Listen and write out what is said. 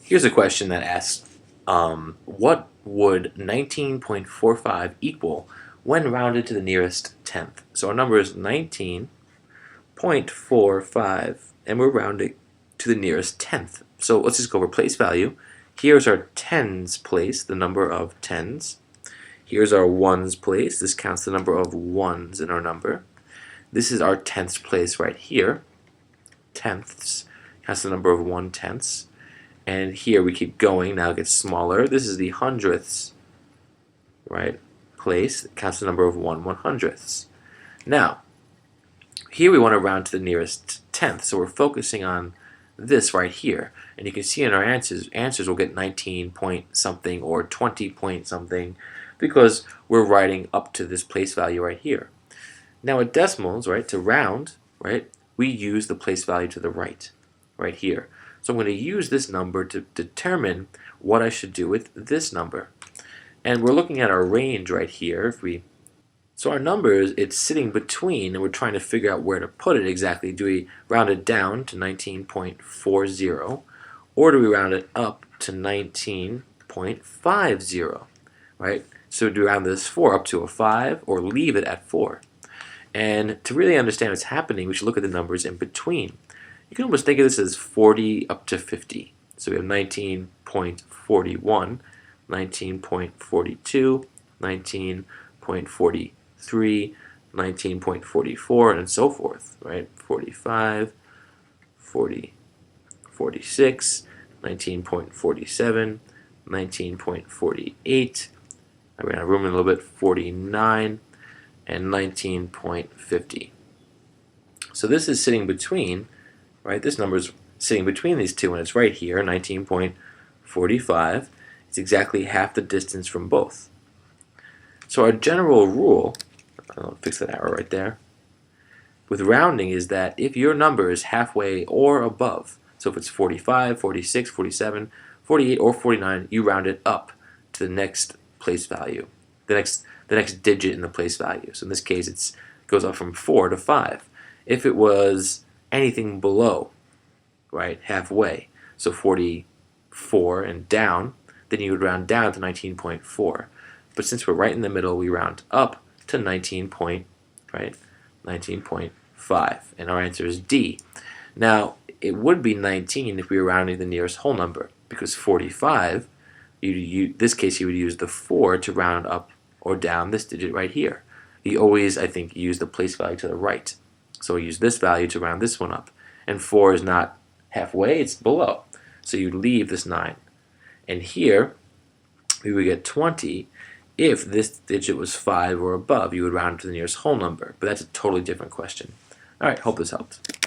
Here's a question that asks, what would 19.45 equal when rounded to the nearest tenth? So our number is 19.45, and we're rounding to the nearest tenth. So let's just go over place value. Here's our tens place, the number of tens. Here's our ones place. This counts the number of ones in our number. This is our tenths place right here. Tenths counts the number of 1/10. And here we keep going. Now it gets smaller. This is the hundredths, right, place. It counts the number of 1/100ths. Now, here we want to round to the nearest tenth. So we're focusing on this right here. And you can see in our answers we'll get 19 point something or 20 point something because we're writing up to this place value right here. Now at decimals, right, to round, right, we use the place value to the right here. So I'm going to use this number to determine what I should do with this number. And we're looking at our range right here. So our numbers, it's sitting between, and we're trying to figure out where to put it exactly. Do we round it down to 19.40, or do we round it up to 19.50, right? So do we round this 4 up to a 5, or leave it at 4? And to really understand what's happening, we should look at the numbers in between. You can almost think of this as 40 up to 50. So we have 19.41, 19.42, 19.43, 19.44, and so forth, right? 45, 40, 46, 19.47, 19.48, I ran out of room in a little bit, 49, and 19.50. So this is sitting between, right? This number is sitting between these two, and it's right here, 19.45. It's exactly half the distance from both. So our general rule, I'll fix that arrow right there, with rounding is that if your number is halfway or above, so if it's 45, 46, 47, 48, or 49, you round it up to the next place value, the next digit in the place value. So in this case, it goes up from 4 to 5. If it was anything below, right, halfway, so 44 and down, then you would round down to 19.4. But since we're right in the middle, we round up to 19.5, and our answer is D. Now, it would be 19 if we were rounding the nearest whole number, because 45, this case you would use the 4 to round up or down this digit right here. You always, I think, use the place value to the right. So we use this value to round this one up. And 4 is not halfway, it's below. So you leave this 9. And here, we would get 20 if this digit was 5 or above. You would round to the nearest whole number. But that's a totally different question. All right, hope this helped.